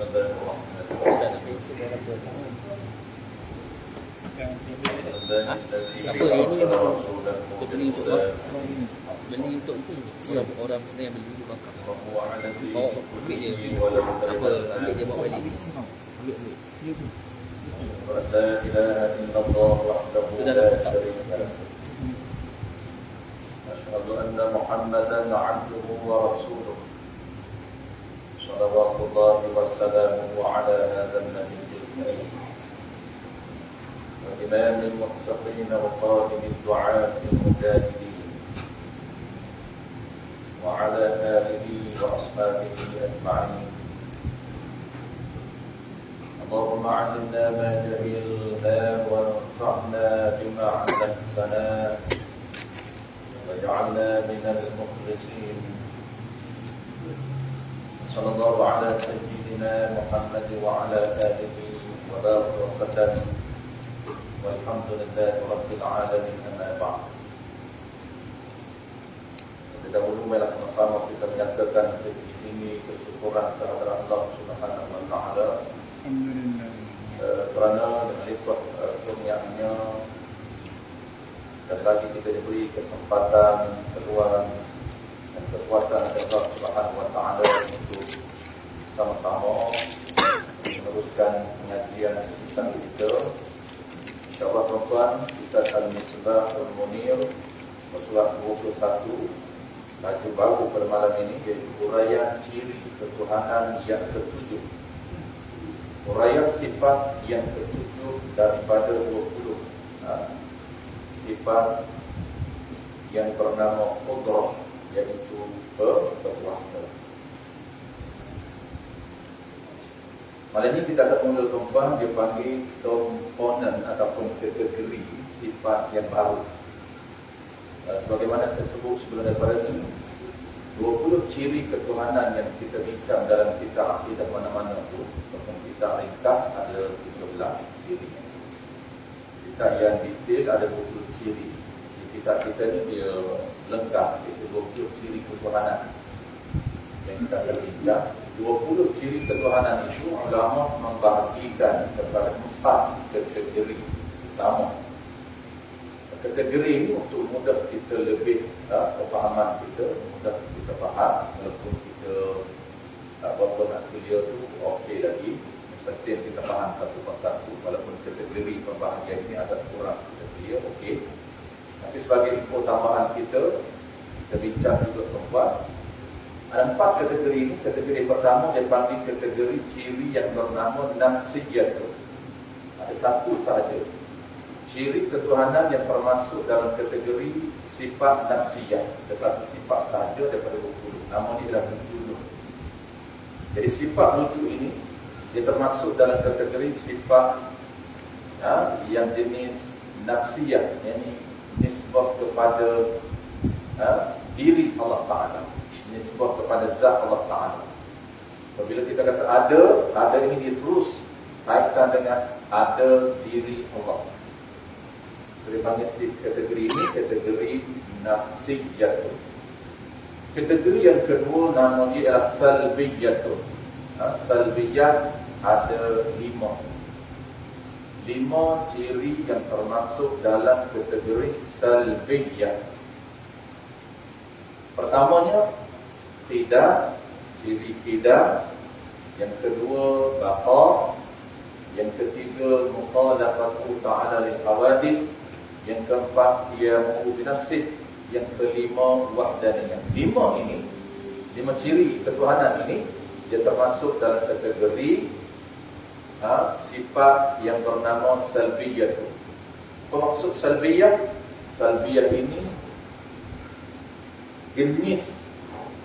Beli untuk itu orang sini yang beli bakar. Oh, ambil je. Apa? Ambil je bawa balik. Ambil. لا إله إلا الله وحده لا شريك له أشهد أن محمدا عبده ورسوله صلوات الله وسلامه على هذا النبي الكريم وإمام المتقين وقائد الدعاة المجاهدين وعلى آله وأصحابه أجمعين. اللهم علمنا ما جهلنا وانفعنا بما علمتنا واجعلنا من المخلصين. صلى الله على سيدنا محمد وعلى آله وبارك وسلم والحمد لله رب العالمين. أما بعد. Dahulu malah sama kita menyatakan ini kesyukuran kehadirat Allah Subhanahu wa taala. Alhamdulillah. Kerana dengan lipat kurnianya dan bagi kita diberi kesempatan, peluang dan kekuatan Allah Subhanahu wa taala untuk sama-sama meneruskan pengajian kita. Insyaallah tuan-tuan, kita Al-Misbah Al-Munir surah 21 baju baru pada malam ini, iaitu uraian ciri ketuhanan yang ketujuh, uraian sifat yang ketujuh daripada 20 sifat yang bernama Qudrah, iaitu berkuasa. Malam ini kita akan mula tuan-tuan dipanggil komponen ataupun kategori sifat yang baru. Sebagaimana saya sebut sebelum daripada ini, 20 ciri ketuhanan yang kita bincang dalam kitab akidah mana-mana itu, ataupun kitab ringkas ada 13 ciri. Kitab yang detail ada 20 ciri. Di kitab kita ni dia lengkap, iaitu 20 ciri ketuhanan yang kita akan bincang. 20 ciri ketuhanan itu ulama membahagikan kepada 4 kategori utama. Kategori ini untuk mudah kita lebih kefahaman kita, mudah kita faham. Walaupun kita berapa nak kuliah tu okey lagi, penting kita faham satu persatu. Walaupun kategori pembahagian ini agak kurang kita clear, okey. Tapi sebagai info tambahan kita bincang juga tuan-tuan. Ada 4 kategori ini. Kategori pertama dia panggil kategori ciri yang bernama nafsiyah. Ada satu sahaja ciri ketuhanan yang termasuk dalam kategori sifat nafsiyah. Ada satu sifat sahaja daripada 20. Nama ini adalah lucu. Jadi sifat lucu ini dia termasuk dalam kategori sifat yang jenis nafsiyah, yakni nisbah kepada diri Allah Ta'ala, nisbah kepada zat Allah Ta'ala. Apabila kita kata ada ini dia terus kaitkan dengan ada diri Allah. Kita panggil kategori ini kategori nafsiyah. Kategori yang kedua nama dia adalah salbiyah. Salbiyah ada 5 ciri yang termasuk dalam kategori salbiyah. Pertamanya tidak, ciri tidak. Yang kedua baqa. Yang ketiga mukhalafatu ta'ala lil hawadith. Yang keempat qiyamu bi nafsih. Yang kelima wahdaniyah. 5 ciri ketuhanan ini dia termasuk dalam kategori sifat yang bernama salbiyah. Apa maksud salbiyah? Salbiyah ini jenis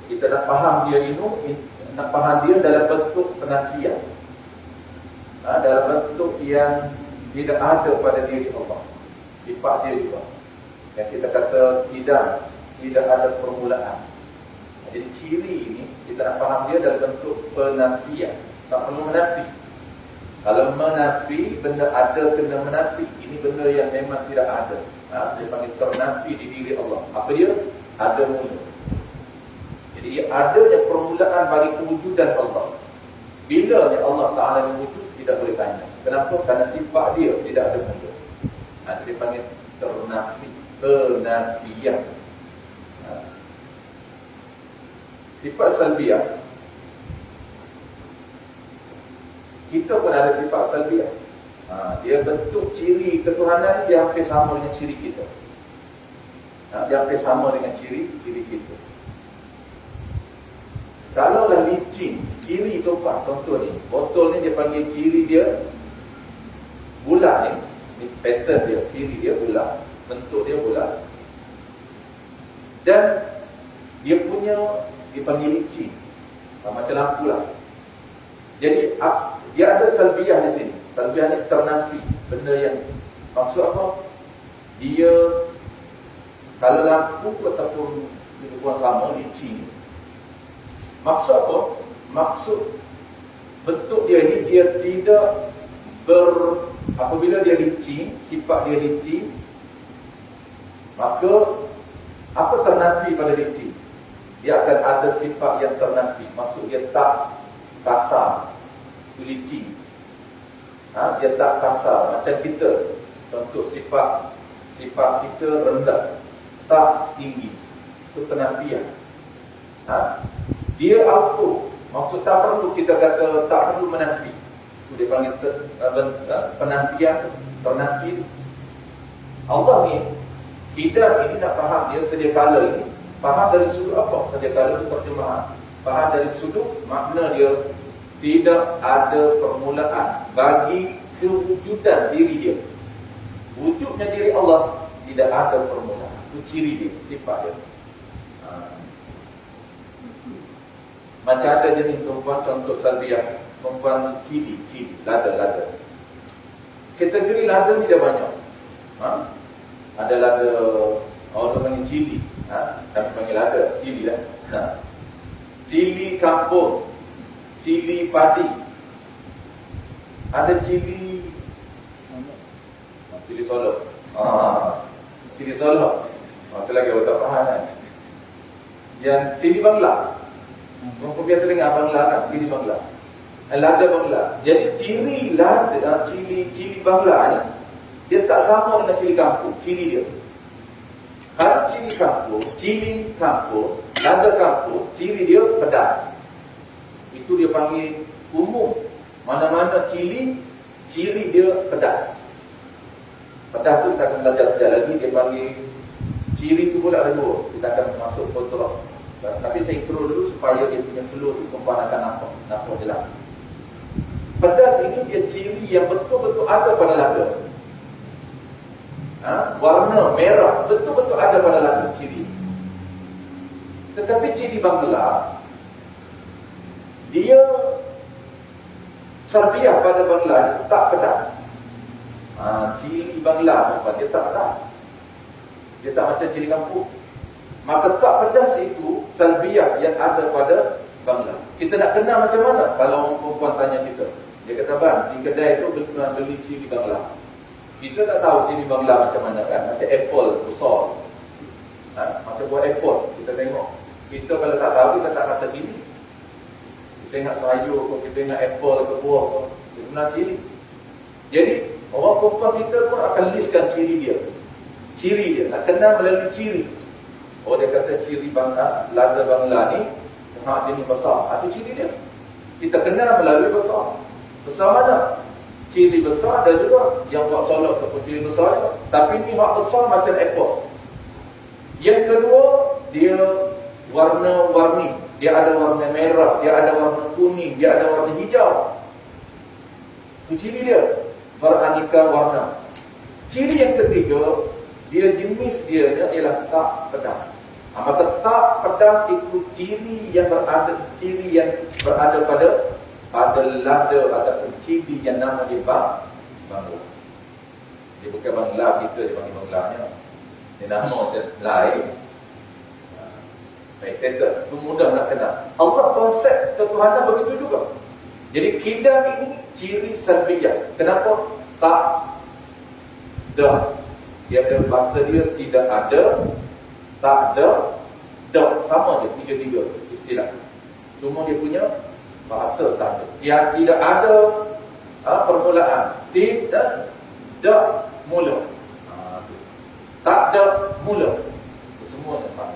kita nak faham dia dalam bentuk penafian, dalam bentuk yang tidak ada pada diri Allah. Sifat dia juga yang kita kata tidak ada permulaan. Jadi ciri ini kita nak faham dia dalam bentuk penafian. Tak perlu menafi. Kalau menafi, benda ada kena menafi. Ini benda yang memang tidak ada. Dia panggil ternafi di diri Allah. Apa dia? Ada mula. Jadi adanya permulaan bagi kewujudan Allah. Bila ni Allah Ta'ala yang wujud, tidak boleh tanya. Kenapa? Kerana sifat dia tidak ada wujud. Dia panggil penafiyah. Sifat salbiah, kita pun ada sifat salbiah. Dia bentuk ciri ketuhanan dia hampir sama dengan ciri kita. Dia hampir sama dengan ciri kita. Kalaulah licin, ciri tumpah, contoh ni, botol ni dia panggil ciri dia bulat ni pattern dia, ciri dia bulat, bentuk dia bulat. Dan dia punya dipanggil licin, macam lampu lah. Jadi dia ada salbiah di sini. Salbiah ni ternafi, benda yang maksud apa? Dia kalau lampu ataupun dia buat sama licin. Maksud apa? Maksud bentuk dia ni dia tidak apabila dia licin, sifat dia licin, maka apa ternafi pada licin? Dia akan ada sifat yang ternafi. Maksud dia tak kasar, licin. Dia tak kasar macam kita. Contoh sifat kita rendah, tak tinggi. Itu ternafian. Dia auto. Maksud tak perlu kita kata, tak perlu menafi. Itu dia panggil penafian, ternafi. Allah ni, kita ini nak faham dia sedia kala ini. Faham dari sudut apa? Sedia kala itu terjemahan. Faham dari sudut makna dia tidak ada permulaan bagi kewujudan diri dia. Wujudnya diri Allah tidak ada permulaan. Itu ciri dia, sifat dia. Macam ada jenis perempuan, contoh salbiah, perempuan cili, lada. Kategori lada ni dah banyak. Ada lada, orang panggil cili. Kami panggil lada, cili lah. Cili kampung, cili padi. Ada cili cili solok. Cili solok. Itu lagi orang tak faham kan. Yang cili Bangla. Orang biasa dengar Bangla kan, cili Bangla. Lada Bangla. Jadi ciri lada, cili Bangla ni, dia tak sama dengan cili kampung, ciri dia. Kalau cili kampung, lada kampung, ciri dia pedas. Itu dia panggil umum. Mana-mana ciri dia pedas. Pedas tu kita akan belajar sekejap lagi. Dia panggil ciri tu pula ada dua. Kita akan masuk kontrol. Tapi saya intro dulu supaya dia punya flow tu perempuan akan nampak jelas. Pedas ini dia ciri yang betul-betul ada pada lada. Warna merah betul-betul ada pada lada ciri. Tetapi ciri Bangla, dia salbiah pada Bangla tak pedas. Ciri Bangla dia tak pedas. Dia tak macam ciri kampung. Maka tak pedas itu salbiah yang ada pada Bangla. Kita nak kenal macam mana? Kalau orang perempuan tanya kita, dia kata, bang, di kedai tu beli ciri Bangla. Kita tak tahu ciri Bangla macam mana kan. Macam apple besar, macam buah apple. Kita tengok. Kita kalau tak tahu, kita tak kata ciri. Kita ingat sayur ke, kita ingat apple ke, buah ke, kita kenal ciri. Jadi orang perempuan kita pun akan listkan ciri dia. Ciri dia, nak kenal melalui ciri. Dia kata ciri Bangla, lada Bangla ni, dia ni besar. Itu ciri dia. Kita kenal melalui besar. Besar mana? Ciri besar ada juga yang buat solok ataupun ciri besar juga. Tapi ni hak besar macam apple. Yang kedua, dia warna-warni. Dia ada warna merah, dia ada warna kuning, dia ada warna hijau. Itu ciri dia. Beraneka warna. Ciri yang ketiga, dia jenis dia ialah tak pedas. Maka tak pedas itu ciri yang berada pada lada ataupun ciri yang nama dia Bangla. Dia bukan Bangla kita, dia panggil Banglanya. Dia nama lain. Baik, settle. Itu mudah nak kenal. Allah konsep ketuhanan begitu juga. Jadi kidam ini ciri salbiyah. Kenapa? Tak dah. Dia ada bahasa dia tidak ada, tak ada, dah. Sama je tiga-tiga istilah. Cuma dia punya bahasa saja. Yang tidak ada permulaan. Tidak mula. Tak ada mula. Semua tempat.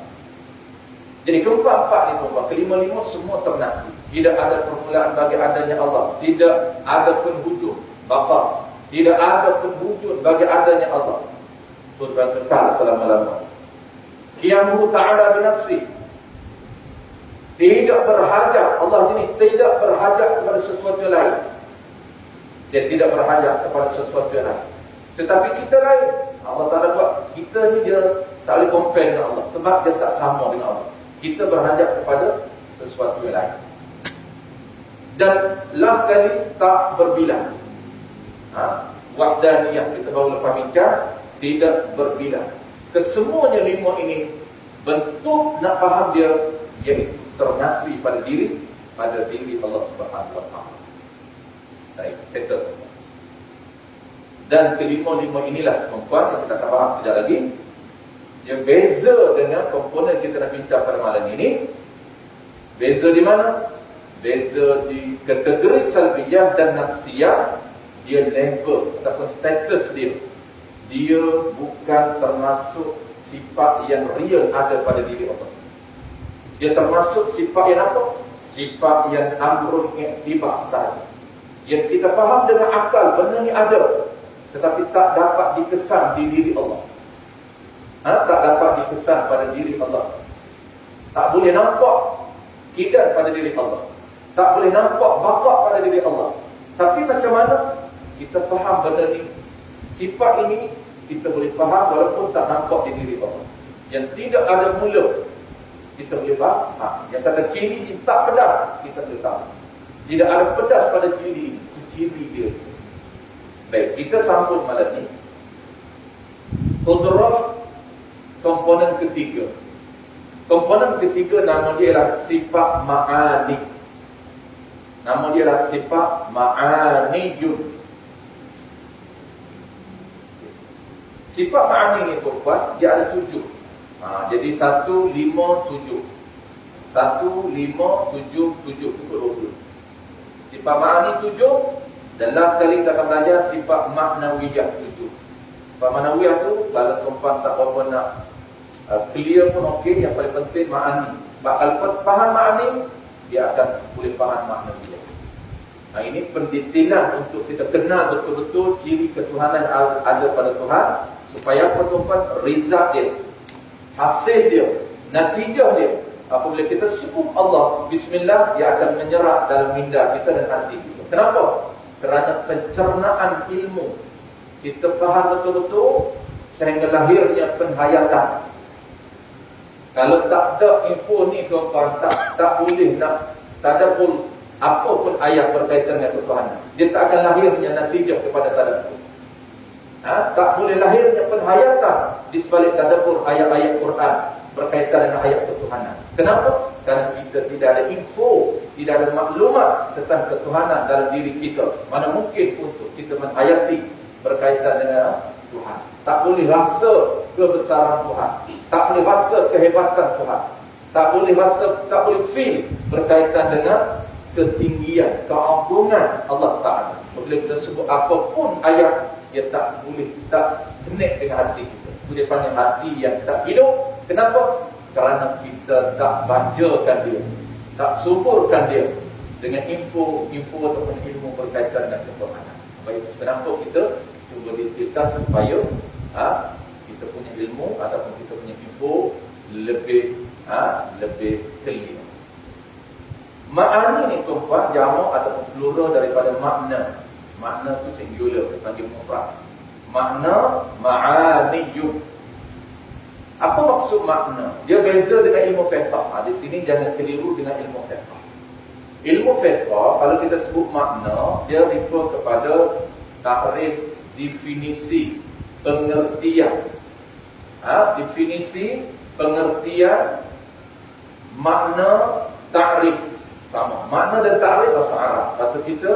Jadi keempat-empat ni tuan-tuan, kelima-lima semua ternafi. Tidak ada permulaan bagi adanya Allah. Tidak ada penghujung bapa. Tidak ada penghujung bagi adanya Allah. Tuan-tuan kekal selama-lamanya. Qiyamuhu ta'ala binafsi. Tidak berhajat. Allah ini tidak berhajat kepada sesuatu yang lain. Dia tidak berhajat kepada sesuatu yang lain. Tetapi kita lain. Allah Ta'ala buat kita ni dia tak boleh compare dengan Allah. Sebab dia tak sama dengan Allah. Kita berhajat kepada sesuatu yang lain. Dan last sekali tak berbilang. Wahdaniyah kita baru lepas bincang. Tidak berbilang. Kesemuanya lima ini bentuk nak faham dia iaitu ternafi pada diri Allah Subhanahu wa taala. Baik, settle. Dan kelima-lima inilah tuan-tuan yang kita akan bahas sekejap lagi. Yang beza dengan komponen kita nak bincang pada malam ini. Beza di mana? Beza di kategori salbiyah dan nafsiyah. Dia level ataupun status dia. Dia bukan termasuk sifat yang real ada pada diri Allah. Dia termasuk sifat yang apa? Sifat yang amrun i'tibar sahaja. Yang kita faham dengan akal, benda ni ada. Tetapi tak dapat dikesan di diri Allah. Tak dapat dikesan pada diri Allah. Tak boleh nampak kidan pada diri Allah. Tak boleh nampak bakat pada diri Allah. Tapi macam mana kita faham benda ni? Sifat ini kita boleh faham walaupun tak nampak di diri Allah. Yang tidak ada mula, kita boleh faham. Yang kata ciri ini tak pedas, kita boleh tahu. Tidak ada pedas pada ciri ini. Itu ciri dia. Baik, kita sambung malam ni. Qudrah komponen ketiga. Komponen ketiga nama dia ialah sifat ma'ani. Nama dia ialah sifat ma'aniyun. Sifat ma'ani ni tuan-tuan, dia ada 7. Jadi 1, 5, 7. 1, 5, 7, 7. Pukul 20. Sifat ma'ani 7. Dan last kali kita akan belajar sifat maknawiyah 7. Sifat maknawiyah tu, kalau tuan-tuan tak apa nak clear pun okey. Yang paling penting ma'ani. Kalau faham ma'ani, dia akan boleh faham maknawiyah. Ini pendetailan untuk kita kenal betul-betul ciri ketuhanan ada pada Tuhan. Supaya apa tuan-tuan? Result dia, hasil dia, natijah dia. Apabila kita sebut Allah, Bismillah, dia akan menyerap dalam minda kita dan hati kita. Kenapa? Kerana pencernaan ilmu. Kita faham betul-betul sehingga lahirnya penghayatan. Kalau tak ada info ni tuan-tuan, tak boleh nak tadabbur apa pun ayat berkaitan dengan ketuhanan. Dia tak akan lahirnya natijah kepada tadabbur. Tak boleh lahirnya penghayatan di sebalik tadabbur ayat-ayat Quran berkaitan dengan ayat ketuhanan. Kenapa? Kerana kita tidak ada info, tidak ada maklumat tentang ketuhanan dalam diri kita. Mana mungkin untuk kita menghayati berkaitan dengan Tuhan. Tak boleh rasa kebesaran Tuhan. Tak boleh rasa kehebatan Tuhan. Tak boleh feel berkaitan dengan ketinggian, keagungan Allah Ta'ala. Bila kita sebut apapun ayat, dia tak boleh, tak connect dengan hati kita. Dia panggil hati yang tak hidup. Kenapa? Kerana kita tak bacakan dia, tak suburkan dia dengan info ataupun ilmu berkaitan dengan ketuhanan. Baik, kenapa kita cuba detailkan supaya kita punya ilmu ataupun kita punya info lebih clear. Ma'ani ni tuan-tuan jamak ataupun plural daripada makna. Makna tu singular, dipanggil mufrad. Makna ma'aniyun. Apa maksud makna? Dia beza dengan ilmu fiqh. Di sini jangan keliru dengan ilmu fiqh. Ilmu fiqh, kalau kita sebut makna, dia refer kepada takrif, definisi, pengertian. Definisi, pengertian, makna, takrif. Sama. Makna dan takrif bahasa Arab. Bahasa kita,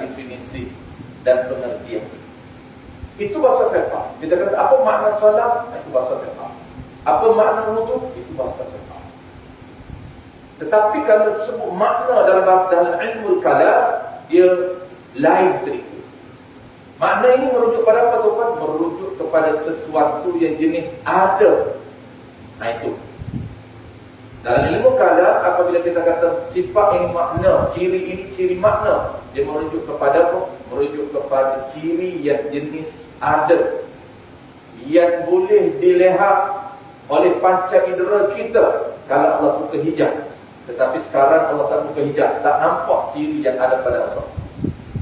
definisi dan pengertian. Itu bahasa fiqh. Kita kata apa makna solat? Itu bahasa fiqh. Apa makna wudu? Itu bahasa fiqh. Tetapi kalau sebut makna dalam bahasa dalam ilmu kalam, dia lain sedikit. Makna ini merujuk pada apa tuan? Merujuk kepada sesuatu yang jenis ada. Nah itu. Dalam ilmu kalam, apabila kita kata sifat ini makna, ciri ini ciri makna, dia merujuk kepada apa? Merujuk kepada ciri yang jenis ada, yang boleh dilihat oleh panca indera kita kalau Allah buka hijab. Tetapi sekarang Allah tak buka hijab, tak nampak ciri yang ada pada Allah,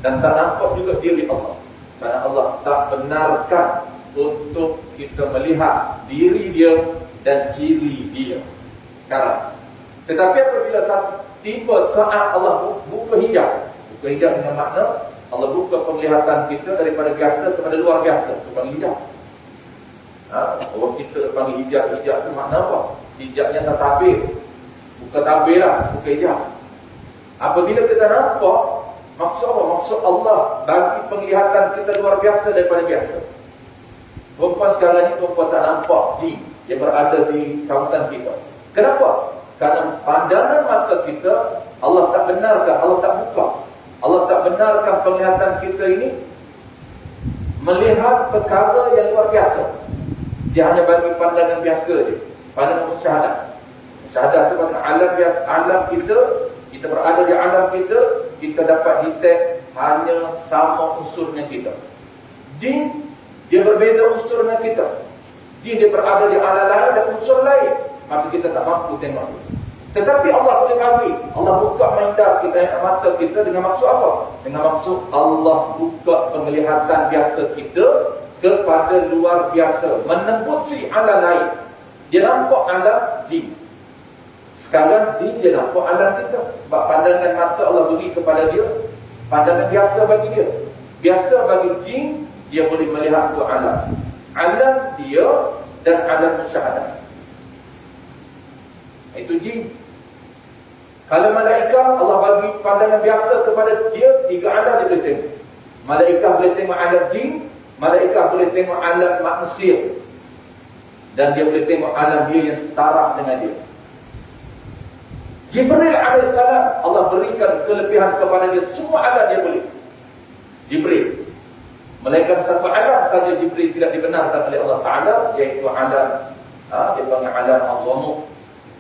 dan tak nampak juga diri Allah, kerana Allah tak benarkan untuk kita melihat diri dia dan ciri dia sekarang. Tetapi apabila tiba saat Allah buka hijab dengan makna Allah buka penglihatan kita daripada biasa kepada luar biasa, itu panggil hijab. Orang kita panggil hijab itu makna apa? Hijabnya satu tabir, bukan tabir lah, bukan hijab. Apabila kita nampak, maksud apa? Maksud Allah bagi penglihatan kita luar biasa daripada biasa. Perempuan sekarang ni perempuan tak nampak jin yang berada di kawasan kita. Kenapa? Kerana pandangan mata kita Allah tak benarkan, Allah tak buka. Allah tak benarkan penglihatan kita ini melihat perkara yang luar biasa. Dia hanya bagi pandangan biasa je, pandangan musyahadah. Musyahadah itu pada alam biasa, alam kita berada di alam kita dapat detect hanya sama unsurnya kita. Jin, dia berbeza unsur dengan kita. Jin dia berada di alam lain dan unsur lain, maka kita tak mampu tengok. Tetapi Allah boleh bagi, Allah buka minda kita, mata kita dengan maksud apa? Dengan maksud Allah buka penglihatan biasa kita kepada luar biasa, menembusi alam lain. Dia nampak alam jin. Sekarang jin dia nampak alam kita, sebab pandangan mata Allah beri kepada dia pandangan biasa bagi dia. Biasa bagi jin, dia boleh melihat dua alam, alam dia dan alam musyahadah. Itu jin. Kalau malaikat, Allah bagi pandangan biasa kepada dia, tiga alam dia boleh tengok. Malaikat boleh tengok alam jin, malaikat boleh tengok alam manusia, dan dia boleh tengok alam dia yang setara dengan dia. Jibril AS, Allah berikan kelebihan kepada dia, semua alam dia boleh. Jibril, malaikat satu alam saja Jibril tidak dibenarkan oleh Allah Ta'ala, iaitu alam, dia panggil alam al-ghamuk,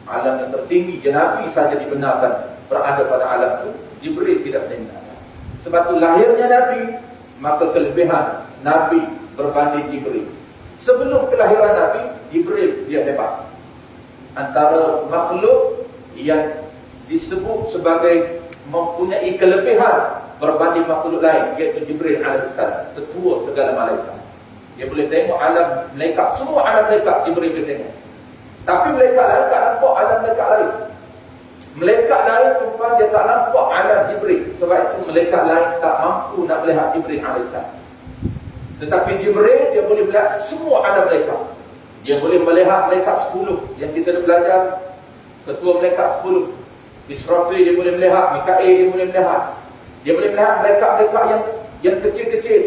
alam yang tertinggi. Nabi saja dibenarkan berada pada alam itu, Jibril tidak dibenarkan. Sebab itu lahirnya Nabi, maka kelebihan Nabi berbanding Jibril. Sebelum kelahiran Nabi, Jibril dia hebat. Antara makhluk yang disebut sebagai mempunyai kelebihan berbanding makhluk lain, iaitu Jibril AS, ketua segala malaikat. Dia boleh tengok alam malaikat, semua alam malaikat Jibril boleh tengok. Tapi malaikat lain tak nampak alam malaikat lain. Malaikat lain tuan dia tak nampak alam Jibril. Sebab itu malaikat lain tak mampu nak melihat Jibril AS. Tetapi Jibril dia boleh melihat semua alam malaikat. Dia boleh melihat malaikat 10 yang kita dah belajar, ketua malaikat 10. Israfil dia boleh melihat, Mikail dia boleh melihat. Dia boleh melihat malaikat-malaikat yang kecil-kecil.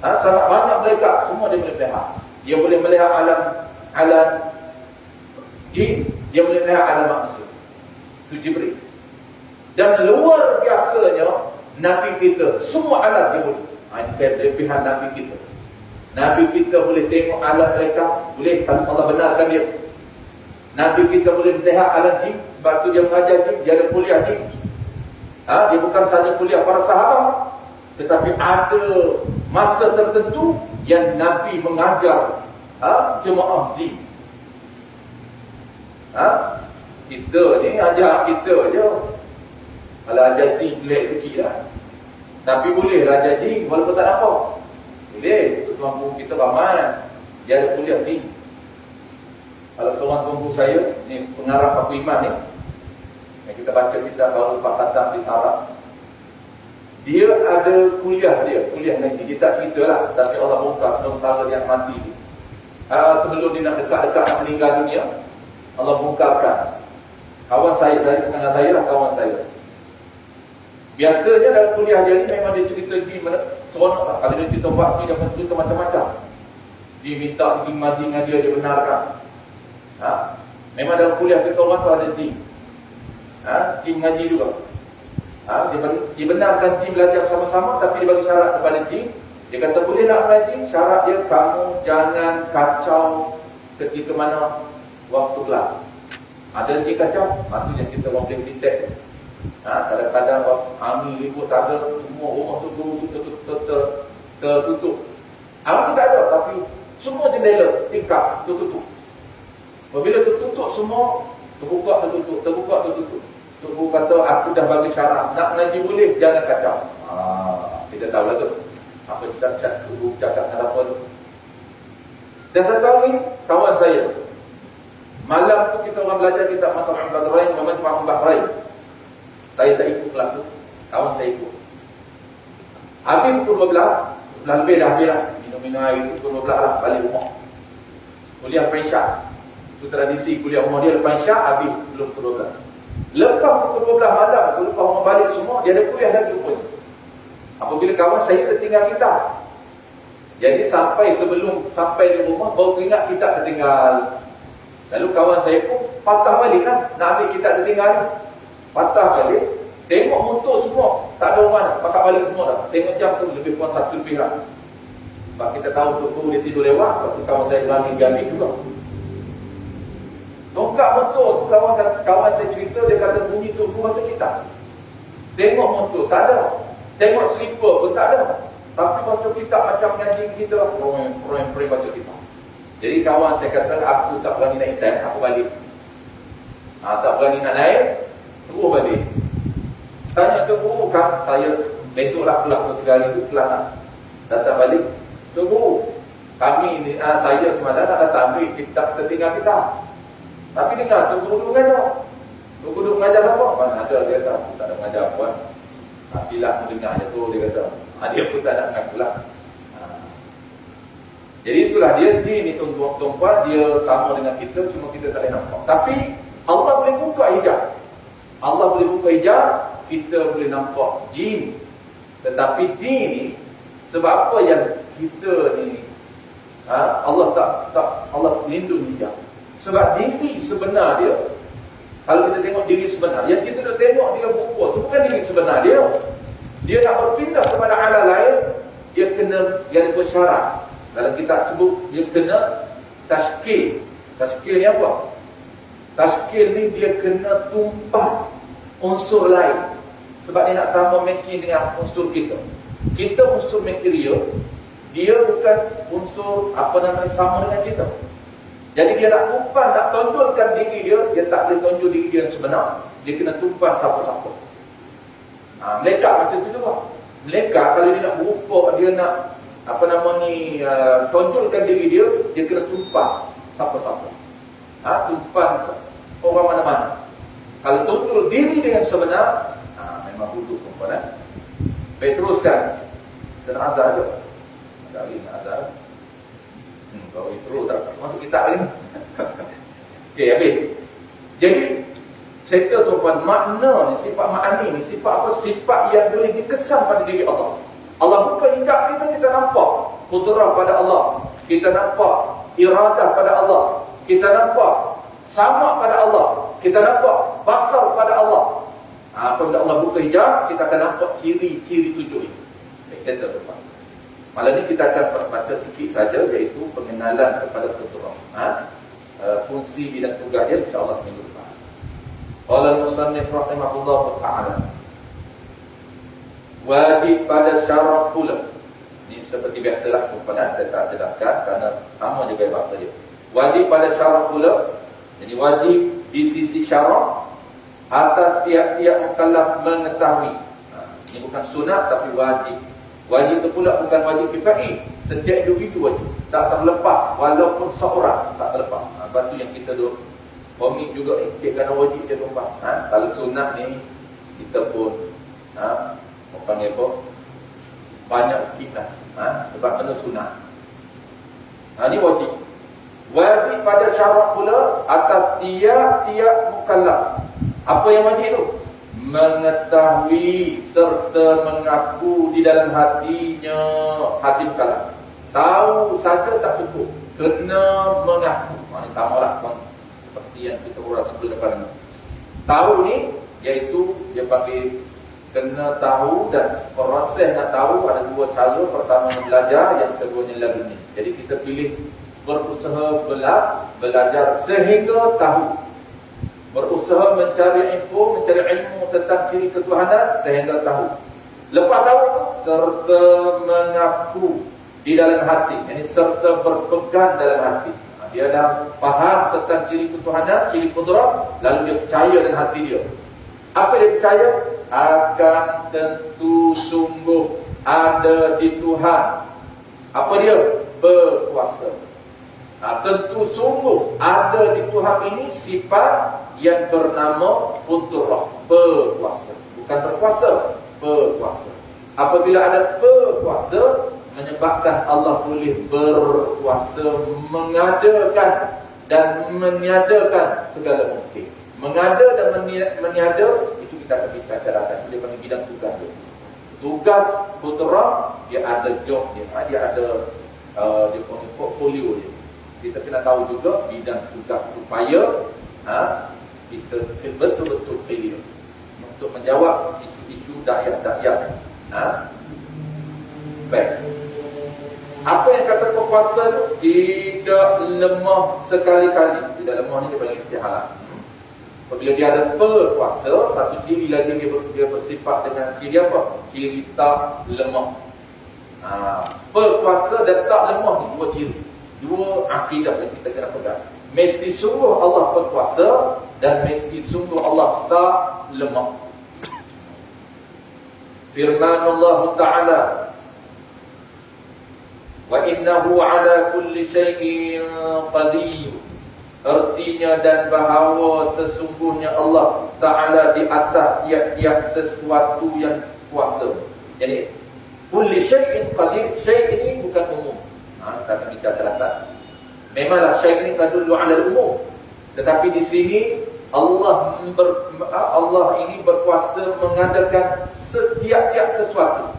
Sangat banyak malaikat, semua dia boleh melihat. Dia boleh melihat alam jin, dia boleh melihat alam manusia. Itu Jibril. Dan luar biasanya Nabi kita, semua alam dia boleh. Ini kelebihan Nabi kita. Nabi kita boleh tengok alam mereka, boleh, kalau Allah benarkan dia. Nabi kita boleh melihat alam jin, sebab tu dia mengajar jin, dia ada kuliah jin. Dia bukan sahaja kuliah para sahabat, tetapi ada masa tertentu yang Nabi mengajar jemaah jin. Kita ni ajar kita je. Kalau ajar jin pelik sikit lah. Tapi boleh lah ajar jin walaupun tak nampak. Boleh. Tuan-tuan kita ramai, dia ada kuliah jin. Kalau seorang tunggu saya, ni pengarah Pak Iman ni, yang kita baca kitab baru Pak Khatam di Arab, dia ada kuliah ngaji. Dia tak cerita lah, tapi Allah buka sementara dia mati. Sebelum dia nak dekat-dekat nak meninggal dunia, Allah bukakan. Kawan saya pendengar saya lah kawan saya. Biasanya dalam kuliah dia ni memang dia cerita di mana seronok lah. Kalau dia cerita waktu, dia akan cerita macam-macam. Dia minta jin-majin dengan dia benarkan. Memang dalam kuliah kita orang tu ada team. Team ngaji juga. Dibenarkan team belajar sama-sama, tapi dia bagi syarat kepada team. Dia kata boleh nak mengaji, syarat dia kamu jangan kacau ketika mana waktu kelas. Ada team kacau, itu yang kita orang boleh detect. Kadang-kadang angin ribut tak ada, semua rumah tu tertutup. Angin tak ada, tapi semua jendela tingkap tertutup. Apabila tertutup semua, terbuka tertutup. Guru kata aku dah bagi syarat, nak ngaji boleh, jangan kacau. Kita tahu lah tu apa guru cakap dengan apa tu. Dan satu hari kawan saya, malam tu kita orang belajar kitab Mathaul Bahrain, Majmu'ul Bahrain. Saya tak ikut kelas tu, kawan saya ikut. Habis pukul 12 lebih dah habis lah, minum air, pukul 12 lah balik rumah. Kuliah Isyak. Itu tradisi kuliah rumah dia lepas Isyak, habis belum pukul 12. Lepas pukul 12 malam, lepas orang balik semua, dia ada kuliah lagi rupanya. Apabila kawan saya tertinggal kitab. Jadi sebelum sampai di rumah, baru ingat kitab tertinggal. Lalu kawan saya pun patah balik kan, nak ambil kitab tertinggal. Patah balik, tengok motor semua, tak ada orang, pakai balik semua dah. Tengok jam tu lebih kurang 1 lebih lah. Sebab kita tahu tu dia tidur lewat, sebab tu kawan saya berani juga. Tongkat motor tu kawan saya cerita, dia kata bunyi tu baca kitab. Tengok motor, tak ada. Tengok slipper pun tak ada. Tapi baca kitab macam ngaji kita, orang baca kitab. Jadi kawan saya kata, aku tak berani naik time, aku balik. Tak berani nak naik, terus balik. Tanya ke guru kan, saya besoklah kelas sekali tu, kelas nak datang balik. Tu guru, kami ni, saya semalam nak datang ambil kitab tertinggal kita. Tapi dengar, tu guru mengajar. Tu guru mengajar apa? Mana ada, dia kata, aku tak ada mengajar apa. Silap mendengar je tu, dia kata. Dia pun tak nak mengaku lah. Jadi itulah dia, ni tuan-tuan, dia sama dengan kita, cuma kita tak boleh nampak. Tapi Allah boleh buka hijab. Allah boleh buka hijab, kita boleh nampak jin. Tetapi jin ni, sebab apa yang kita ni, Allah lindung hijab. Sebab diri sebenar dia, kalau kita tengok diri sebenar, yang kita nak tengok dia berupa, itu bukan diri sebenar dia. Dia nak berpindah kepada alam lain, dia kena yang bersyarat. Dalam kitab sebut, dia kena tashkil. Tashkil ni apa? Tashkil ni dia kena tumpah unsur lain. Sebab dia nak sama matching dengan unsur kita. Kita unsur material, dia bukan unsur sama dengan kita. Jadi dia nak tumpah, nak tonjolkan diri dia tak boleh tonjol diri dia yang sebenar. Dia kena tumpah siapa-siapa. Melekat macam tu juga. Melekat kalau dia nak berupa, dia nak tonjolkan diri dia kena tumpah siapa-siapa. Tumpah orang mana-mana. Kalau tonjol diri dia yang sebenar, memang butuh tumpah. Baik, teruskan. Dan azar je. Azar. Kalau itu tak masuk kitab lagi. Okey, habis. Jadi cerita tuan-tuan, makna ni, sifat ma'ani ni, sifat apa? Sifat yang boleh dikesan pada diri Allah. Allah buka hijab kita nampak qudrah pada Allah. Kita nampak iradah pada Allah. Kita nampak sama pada Allah. Kita nampak basar pada Allah. Apabila Allah buka hijab, kita akan nampak ciri-ciri tujuh ini. Kita tuan-tuan. Malam ni kita akan baca sikit saja, iaitu pengenalan kepada qudrah. Fungsi bidang tugas dia, insyaAllah minggu depan. Qala al-musannif rahimahullah ta'ala, wajib pada syarat pula. Ini seperti biasalah kumpulan, saya tak jelaskan kerana sama juga bahasa dia. Wajib pada syarat pula. Jadi wajib di sisi syarat atas tiap-tiap mukallaf mengetahui. Ini bukan sunat tapi wajib. Wajib itu pula bukan wajib kifai. Setiap individu wajib. Tak terlepas. Walaupun seorang tak terlepas. Lepas tu yang kita duduk komik juga. Kerana wajib dia tumpah. Kalau sunat ni, kita pun panggil apa? Banyak sikit lah. Sebab kena sunat. Ini wajib. Wajib pada syarat pula atas tiap-tiap mukallaf. Apa yang wajib tu? Mengetahui serta mengaku di dalam hatinya, hati mukallaf. Tahu saja tak cukup, kena mengaku. Ini samalah seperti yang kita uras sebelum depan ini. Tahu ni iaitu dia panggil kena tahu, dan proses nak tahu ada dua cara. Pertama belajar, yang keduanya laduni. Jadi kita pilih berusaha belajar sehingga tahu, berusaha mencari info, mencari ilmu tentang ciri ketuhanan sehingga tahu. Lepas tahu serta mengaku di dalam hati, ini serta berpegang dalam hati. Dia dah faham tentang ciri ketuhanan, ciri kudrah, lalu dia percaya dalam hati dia. Apa dia percaya? Akan tentu sungguh ada di Tuhan. Apa dia? Berkuasa. Tentu sungguh ada di Tuhan ini sifat yang bernama Qudrah, berkuasa. Bukan berkuasa, berkuasa. Apabila ada berkuasa, menyebabkan Allah boleh berkuasa mengadakan dan meniadakan segala mungkin. Mengada dan meniada, itu kita akan bicarakan. Dia panggil bidang tugas dia. Tugas Qudrah, dia ada job dia, dia ada dia panggil portfolio dia. Kita kena tahu juga bidang tugas supaya kita betul-betul clear untuk menjawab isu-isu dakyat-dakyat. Baik. Apa yang kata berkuasa itu? Tidak lemah sekali-kali. Tidak lemah ni dia panggil istihalah. Apabila dia ada berkuasa, satu ciri lagi dia bersifat dengan ciri apa? Ciri tak lemah. Berkuasa dan tak lemah ni dua ciri, dua akidah yang kita kena pegang. Mesti sungguh Allah berkuasa dan mesti sungguh Allah tak lemah. Firman Allah Ta'ala, wa innahu ala kulli syai'in qadir. Artinya dan bahawa sesungguhnya Allah Ta'ala di atas tiap-tiap sesuatu yang kuasa. Jadi kulli syai'in qadir. Syai' ini bukan umum. Kata kita terletak. Memanglah syai' ini tadullu ala umum. Tetapi di sini Allah ini berkuasa mengadakan setiap-tiap sesuatu.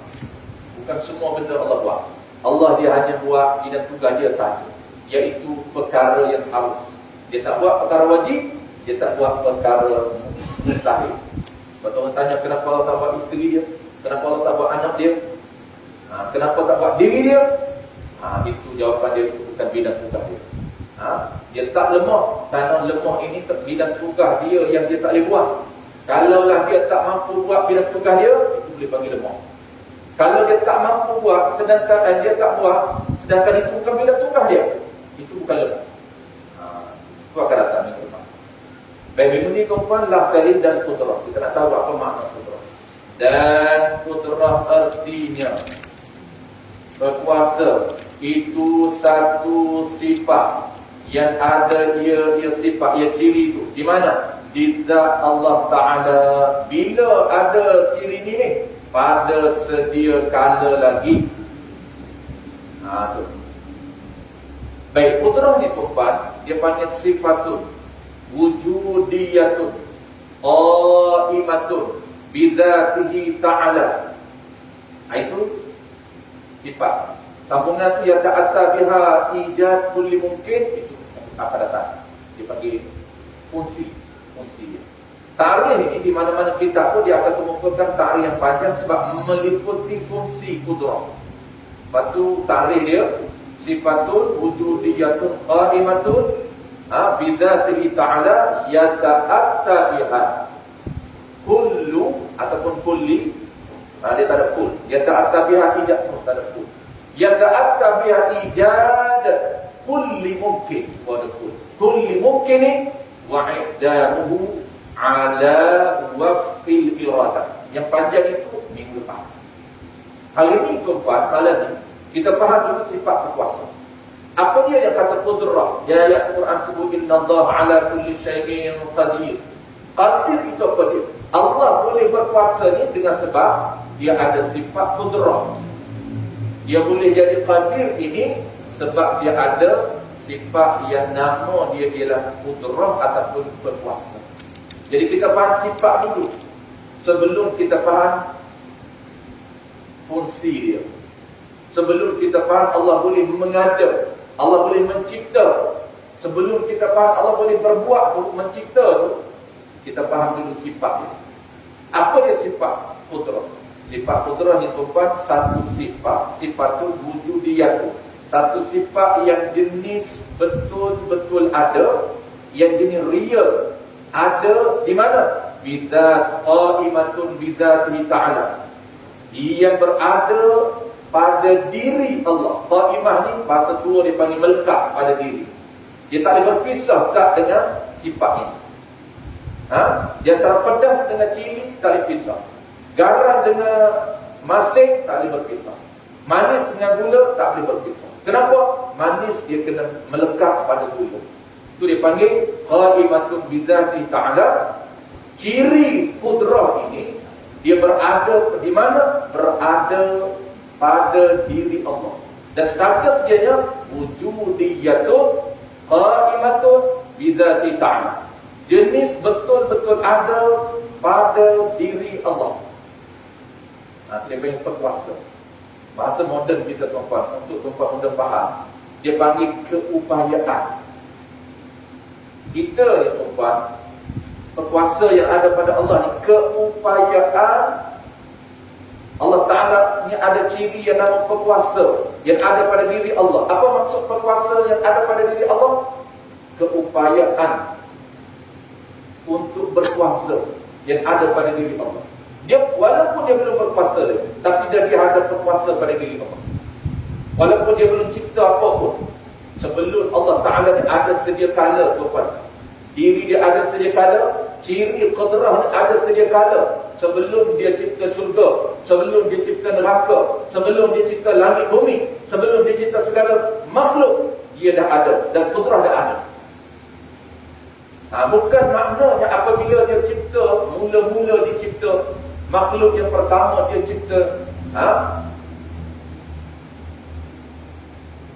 Bukan semua benda Allah buat. Allah dia hanya buat bidang tugas dia sahaja, iaitu perkara yang harus. Dia tak buat perkara wajib, dia tak buat perkara mustahil. Kalau orang tanya kenapa Allah tak buat isteri dia, kenapa Allah tak buat anak dia, kenapa tak buat diri dia, itu jawapan dia, itu bukan bidang tugas dia. Dia tak lemah, kerana lemah ini bidang tugas dia yang dia tak boleh buat. Kalaulah dia tak mampu buat bidang tugas dia, itu boleh panggil lemah. Kalau dia tak mampu buat, sedangkan dia tak buat, sedangkan itu bukan bidang tugas dia, itu bukan lemah. Itu akan datang minggu depan. Baik, minggu ni kumpulan last kali dan Qudrah. Kita nak tahu apa makna Qudrah. Dan Qudrah artinya berkuasa. Itu satu sifat yang ada ia sifat, ia ciri itu. Di mana? Di zat Allah Ta'ala. Bila ada ciri ni, pada sedia kala lagi. Tu. Baik, Qudrah ni kumpulan, dia panggil sifatun wujudiyatun qaimatun bizatihi ta'ala. Itu sifat. Sambungan tu yang ta'atta biha ijad kulli mungkin, itu apa datang. Dia panggil fungsi dia. Tarikh ini di mana-mana kitab tu dia akan kemukakan tarikh yang panjang sebab meliputi fungsi Qudrah. Lepas tu tarikh dia sifatun wujudiyatun qaimatun bizatihi ta'ala yata'atta biha kullu ataupun kulli. Dia tak ada kul. Yata'atta biha ijad, tak ada kul. Yata'atta biha ijad kulli mungkin. Wada kul. Kulli mungkin wa i'damuhu ala wafqil iradah. Yang panjang itu minggu depan. Hal ini keempat, malam ini kita faham dulu sifat berkuasa. Apa dia yang kata Qudrah? Ya ayat Quran sebut innallaha ala kulli syai'in qadir. Qadir itu apa dia? Allah boleh berkuasa ni dengan sebab dia ada sifat Qudrah. Dia boleh jadi qadir ini sebab dia ada sifat yang nama dia ialah Qudrah ataupun berkuasa. Jadi kita faham sifat dulu sebelum kita faham fungsi dia. Sebelum kita faham Allah boleh mengada, Allah boleh mencipta, Sebelum kita faham Allah boleh berbuat tu, mencipta tu, kita faham dulu sifat dia. Apa dia sifat kudrah? Sifat kudrah ni tuan, satu sifat tu wujudiyah tu. Satu sifat yang jenis betul-betul ada, yang jenis real. Ada di mana? Bidzat qa'imatun bidzatihi ta'ala. Dia berada pada diri Allah. Qa'imah ni bahasa tua dia panggil melekat pada diri. Dia tak boleh berpisah tak dengan sifat ini. Dia antara pedas dengan cili tak boleh pisah. Garam dengan masin tak boleh berpisah. Manis dengan gula tak boleh berpisah. Kenapa? Manis dia kena melekat pada gula. Itu dia panggil qa'imatun bidzatihi ta'ala. Ciri kudrah ini dia berada di mana? Berada pada diri Allah. Dan status dia wujudiyatun qa'imatun bidzatihi ta'ala. Jenis betul-betul ada pada diri Allah. Dia panggil berkuasa. Bahasa moden kita tuan-tuan, untuk tuan-tuan mudah faham, dia panggil keupayaan. Kita ni tuan-tuan, berkuasa yang ada pada Allah ni, keupayaan. Allah Ta'ala ni ada ciri yang nama berkuasa yang ada pada diri Allah. Apa maksud berkuasa yang ada pada diri Allah? Keupayaan untuk berkuasa yang ada pada diri Allah. Dia walaupun dia belum berkuasa lagi, tapi dia ada berkuasa pada diri Allah. Walaupun dia belum cipta apa pun, sebelum Allah Ta'ala ni ada sedia kala tuan. Diri dia ada sedia kala, ciri qudrah ni ada sedia kala. Sebelum dia cipta syurga, sebelum dia cipta neraka, sebelum dia cipta langit bumi, sebelum dia cipta segala makhluk, dia dah ada dan qudrah dah ada. Bukan maknanya apabila dia cipta, mula-mula dicipta makhluk yang pertama dia cipta,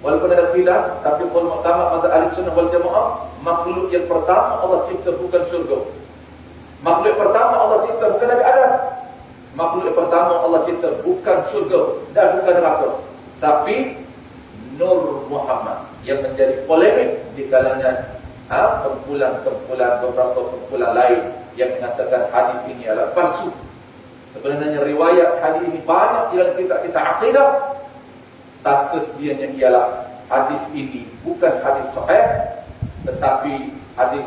walaupun ada khilaf, tapi qaul mu'tamad mazhab Ahlussunnah wal Jamaah, makhluk yang pertama Allah cipta bukan syurga. Makhluk pertama Allah cipta bukan Nabi Adam. Makhluk yang pertama Allah cipta bukan syurga dan bukan neraka, tapi Nur Muhammad, yang menjadi polemik di kalangan beberapa kumpulan lain yang mengatakan hadis ini adalah palsu. Sebenarnya riwayat hadis ini banyak dalam kitab akidah. Status dia ialah hadis ini bukan hadis sahih, tetapi hadis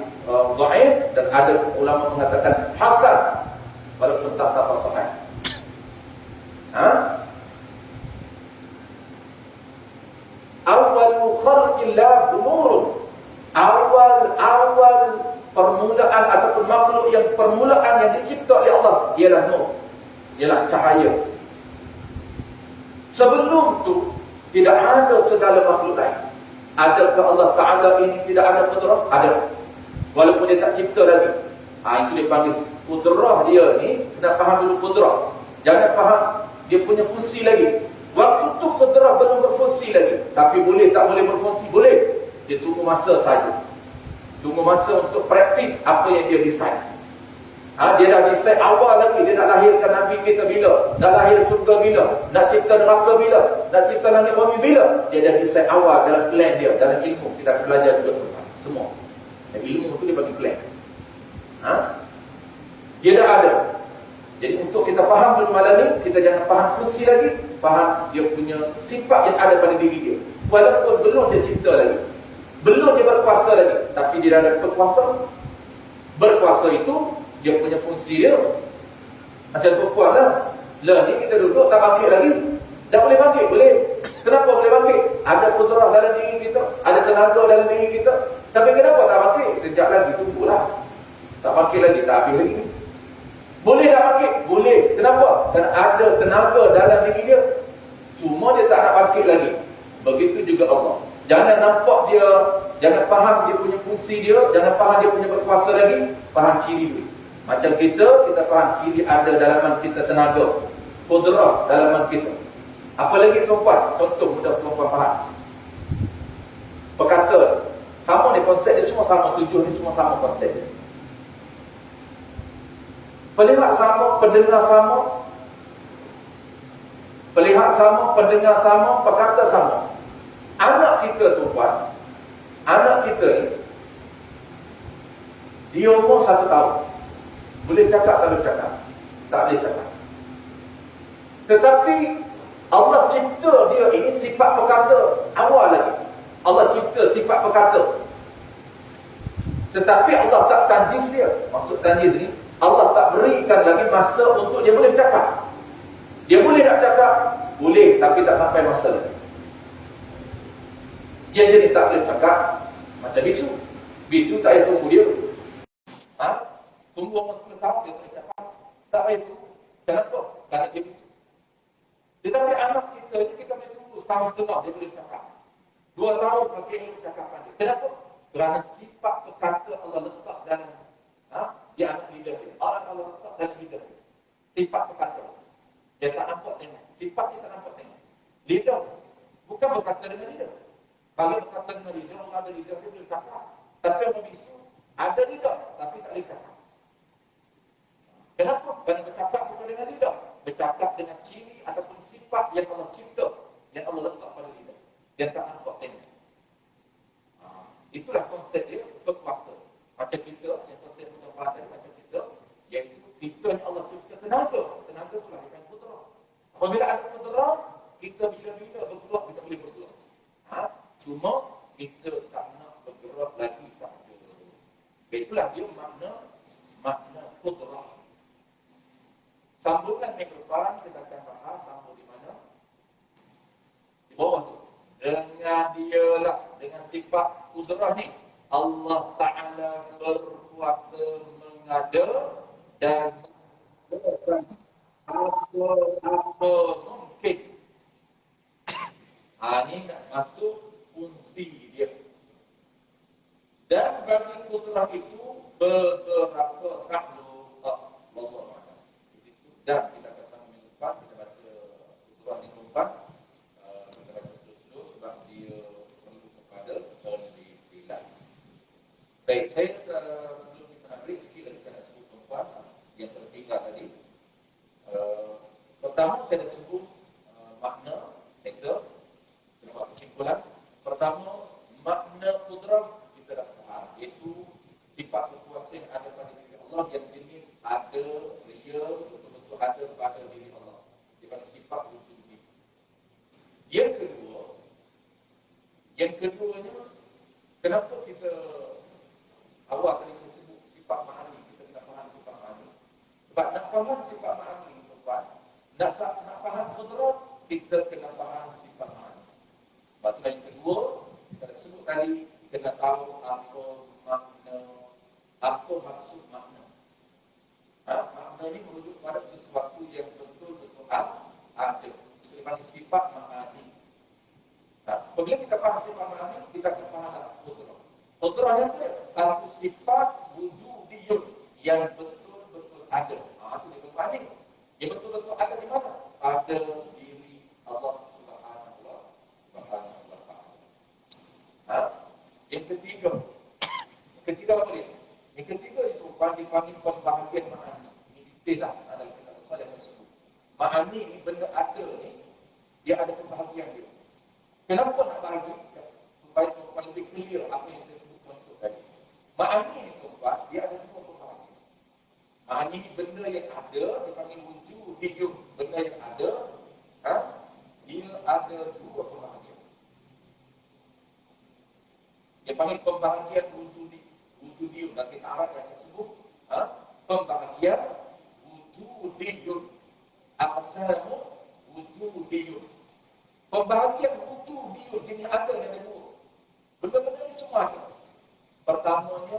dhaif, dan ada ulama mengatakan hasan walaupun tak sampai sahih. Awal khalqillah nurun. Awal permulaan ataupun makhluk yang permulaan yang dicipta oleh Allah ialah nur, ialah cahaya. Sebelum tu tidak ada segala makhluk lain. Adakah Allah Ta'ala ini tidak ada kudrah? Ada. Walaupun dia tak cipta lagi. Itu dia panggil kudrah dia ni. Kena faham dulu kudrah. Jangan faham dia punya fungsi lagi. Waktu tu kudrah belum berfungsi lagi. Tapi boleh tak boleh berfungsi? Boleh. Dia tunggu masa saja. Tunggu masa untuk praktis apa yang dia decide. Dia dah decide awal lagi. Dia nak lahirkan Nabi kita bila, nak lahir syurga bila, nak cipta neraka bila, nak cipta langit bumi bila. Dia dah decide awal dalam plan dia. Dalam ilmu kita akan belajar juga semua. Dan ilmu itu dia bagi plan. Dia dah ada. Jadi untuk kita faham dulu malam ni, kita jangan faham fungsi lagi, faham dia punya sifat yang ada pada diri dia. Walaupun belum dia cipta lagi, belum dia berkuasa lagi, tapi dia dah ada berkuasa. Berkuasa itu dia punya fungsi dia. Macam perempuan lah. Ni kita duduk tak bangkit lagi. Dah boleh bangkit? Boleh. Kenapa boleh bangkit? Ada kudrah dalam diri kita, ada tenaga dalam diri kita. Tapi kenapa tak bangkit? Sejak lagi tunggulah. Tak bangkit lagi, tak habis lagi. Boleh tak bangkit? Boleh. Kenapa? Dan ada tenaga dalam diri dia. Cuma dia tak nak bangkit lagi. Begitu juga Allah. Jangan nampak dia, jangan faham dia punya fungsi dia, jangan faham dia punya berkuasa lagi, faham ciri dia. Macam kita faham ciri ada dalaman kita tenaga, kudrah dalaman kita. Apa lagi tuan-tuan? Contoh mudah tuan-tuan faham. Perkata, sama ni konsep dia semua sama, tujuh ni semua sama konsep dia. Pelihat sama, pendengar sama. Pelihat sama, pendengar sama, perkata sama. Anak kita tuan-tuan, anak kita ni Dia umur 1 tahun. Boleh cakap tak boleh cakap? Tak boleh cakap. Tetapi Allah cipta dia ini sifat perkata awal lagi. Allah cipta sifat perkata. Tetapi Allah tak tanjis dia. Maksud tanjis ni, Allah tak berikan lagi masa untuk dia boleh cakap. Dia boleh tak cakap? Boleh, tapi tak sampai masa lagi. Dia jadi tak boleh cakap macam bisu. Bisu tak payah tunggu dia. Tunggu umur 10 tahun dia boleh cakap. Tak payah tunggu. Kenapa? Kerana dia bisu. Tetapi anak kita ni kita boleh tunggu setahun setengah dia boleh cakap. 2 tahun pakai ilmu cakapan dia. Kenapa? Kerana sifat perkata Allah letak dalam di anak lidah dia. Allah letak dalam lidah dia. Sifat perkata. Dia tak nampak tengok. Sifat dia tak nampak tengok. Lidah. Bukan berkata dengan lidah. Kalau berkata dengan lidah, orang ada lidah dia boleh cakap. Tapi orang bisu ada lidah tapi tak boleh cakap. Kenapa? Kerana bercakap bukan dengan lidah. Bercakap dengan ciri ataupun sifat yang Allah cipta, yang Allah letak pada lidah. Dia tak nampak tengok. Itulah konsep dia berkuasa. Macam kita, yang konsep berkuasa macam kita, iaitu kita yang Allah cipta tenaga. Tenaga itulah bukan kudrah. Apabila ada kudrah, kita bila-bila bergerak, kita boleh bergerak. Cuma kita tak nak bergerak lagi sahaja. Itulah dia makna kudrah. Sambungan minggu depan kita akan bahas sambung di mana? Di bawah tu. Dengan dialah, dengan sifat kudrah ni, Allah Ta'ala berkuasa mengada dan apa mungkin. Ini nak masuk fungsi dia. Dan bagi kudrah itu beberapa makhluk Allah. Dan kita akan sama minggu depan, kita baca kudrah minggu depan. Kita baca terus-terus sebab dia perlu kepada pendidikan. Baik, saya sebelum kita nak break sikit lagi saya nak sebut perempuan yang tertinggal tadi. Pertama saya dah sebut makna sektor. Buat kesimpulan. Pertama, makna kudrah kita dah faham, iaitu sifat berkuasa yang ada pada diri Allah yang jenis ada, real, betul-betul ada pada diri Allah. Dia panggil sifat wujud ini. Yang keduanya, kenapa kita awal tadi saya sebut sifat ma'ani, kita kena faham sifat ma'ani. Sebab nak faham sifat ma'ani, tuan, nak faham kudrah, kita kena faham sifat ma'ani. Sebab itu yang kedua, kita dah sebut tadi, kita nak tahu apa makna, apa maksud makna. Makna ini merujuk pada sesuatu yang betul-betul ada. Kita panggil sifat ma'ani. Apabila kita faham sifat ma'ani, kita akan faham kudrah. Kudrah yang itu satu sifat wujudiyun yang betul-betul ada. Itu dia berbanding. Yang betul-betul ada di mana? Pada diri Allah Subhanahu wa Ta'ala. Yang ketiga apa dia? Yang ketiga itu panggil pembahagian ma'ani. Ini detail lah dalam kitab Usul yang tersebut. Ma'ani ni benda ada ni, dia ada pembahagian dia. Kenapa nak bahagi? Supaya lebih clear apa yang saya sebut untuk tadi. Ma'ani ni tuan, dia ada dua pembahagian. Ma'ani ni benda yang ada, dipanggil wujudiyun. Benda yang ada, dia ada dua pembahagian. Dia panggil pembahagian wujudiyun. Dan kita Arab yang disebut pembahagian wujudiyun. Aqsamu wujudiyun. Pembahagian wujudiyun ini ada yang dua. Benda-benda ini semua ada. Pertamanya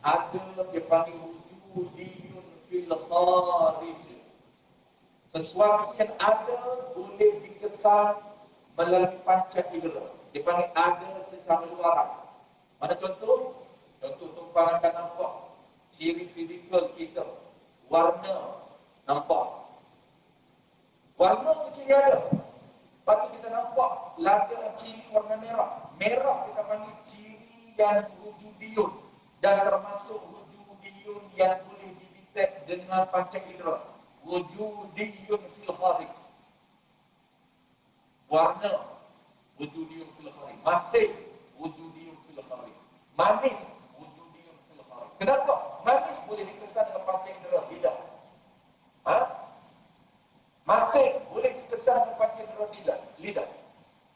ada dia panggil wujudiyun fil kharij. Sesuatu yang ada boleh dikesan melalui panca indera. Dia panggil ada secara luaran. Mana contoh? Contoh tumpang akan nampak ciri fizikal kita. Warna nampak. Warna itu ciri ada. Lepas tu kita nampak lada ciri warna merah. Merah kita panggil ciri yang wujudiyun. Dan termasuk wujudiyun yang boleh didetek dengan panca indera. Wujudiyun fil kharij. Warna wujudiyun fil kharij. Masih wujudiyun fil kharij. Manis wujudiyun fil kharij. Kenapa? Manis boleh dikesan dengan panca indera lidah. Ha? Masing boleh dikesan dengan panca indera lidah.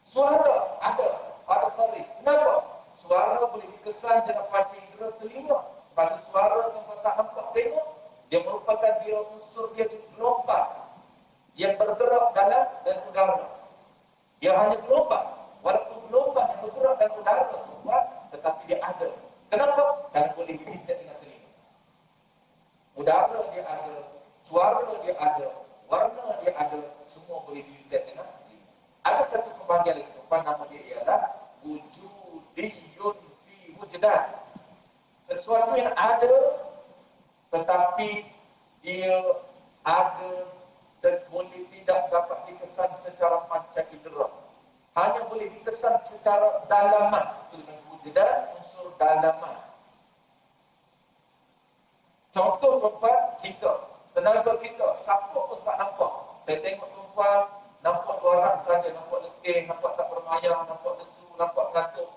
Suara ada pada Farid. Kenapa? Suara boleh dikesan dengan panca indera telinga. Pada suara yang tak nampak tengok, dia merupakan dia unsur dia di gelombang yang bergerak dalam dan udara. Dia hanya gelombang. Walaupun gelombang yang bergerak dalam udara, tetapi dia ada. Kenapa? Dan boleh didetek dengan telinga. Udara dia ada, suara dia ada, warna dia ada, semua boleh didetek dengan telinga. Ada satu pembahagian lagi, nama dia ialah wujudiyun fi wujdan. Sesuatu yang ada, tetapi dia ada dan boleh tidak dapat dikesan secara panca indera. Hanya boleh dikesan secara dalaman. Itu dengan wujdan, unsur dalaman. Contoh tuan-tuan, kita, tenaga kita, siapa pun tak nampak. Saya tengok tuan-tuan, nampak dua orang saja, nampak letih, nampak tak bermayang, nampak lesu, nampak ngantuk.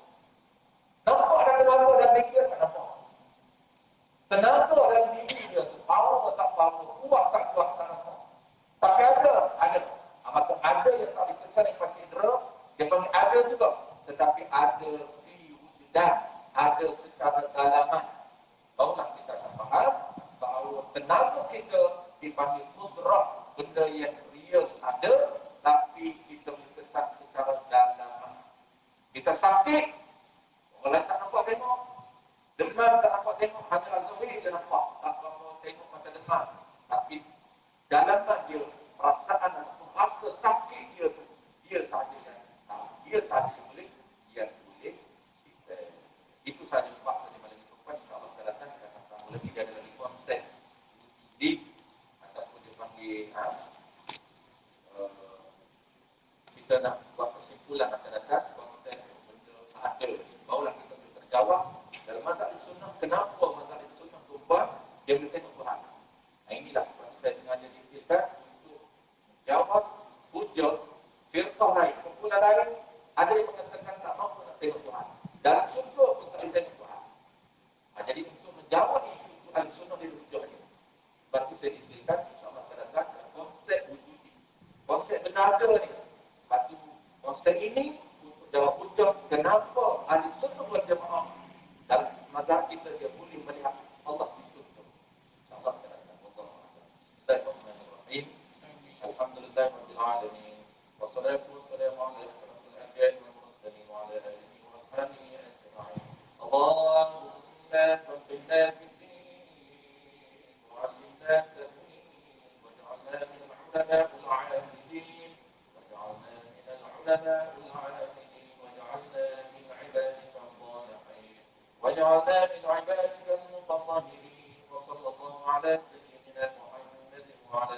Nampak ada tenaga dalam diri dia, tak nampak. Tenaga dalam diri dia tu, power tak power, kuat tak kuat, tak nampak. Tapi ada. Maka ada yang tak dikesan yang panca indera, dia panggil ada juga. Tetapi ada di wujudan, ada secara dalaman. Barulah kita akan faham bahawa tenaga kita dipanggil kudrah, benda yang real ada, tapi kita berkesan secara dalaman. Kita sakit, orang lain tak nampak tengok. Demam tak nampak tengok, hanya zahir dia nampak. Tak nampak tengok macam demam. Tapi dalaman dia, perasaan atau rasa sakit dia tu, dia sahaja yang tahu. Dia sahaja yang boleh kita. Itu sahaja empat saja malam ini. InsyaAllah kita datang, kita akan tahu lagi. Dia ada lagi konsep wujudi ataupun dia panggil kita nak buat kesimpulan akan datang konsep benda ada. Barulah kita boleh terjawab dalam mazhab sunnah. Kenapa mazhab sunnah tuan dia boleh tengok Tuhan? Inilah saya sengaja dikirkan untuk menjawab hujah firqah lain, kumpulan lain. Ada yang mengatakan tak mampu nak tengok Tuhan, dalam surga pun tak boleh tengok Tuhan. Jadi untuk menjawab isu Tuhan sunnah dia hujah ini. Sebab itu saya dikirkan insyaAllah akan datang konsep wujudi, konsep benar ni. Sebab itu konsep ini untuk jawab hujah kenapa ahli sunnah wal jamaah dalam mazhab kita dia boleh melihat Allah di surga. InsyaAllah akan datang. Bismillahirrahmanirrahim. Alhamdulillahirabbil alamin. Wassalatu wassalamu ala asyrafil anbiya'i wal mursalin wa ala alihi wa sahbihi ajma'in. Allahumma faqqihna fid-din wa 'allimna at-ta'wil waj'alna min al-'ulamaa'il 'amilin waj'alna min al-'ulamaa'il 'amilin waj'alna min 'ibadika as-salihin waj'alna min 'ibadika al-mutahhirin wa sallallahu ala sayyidina Muhammad wa ala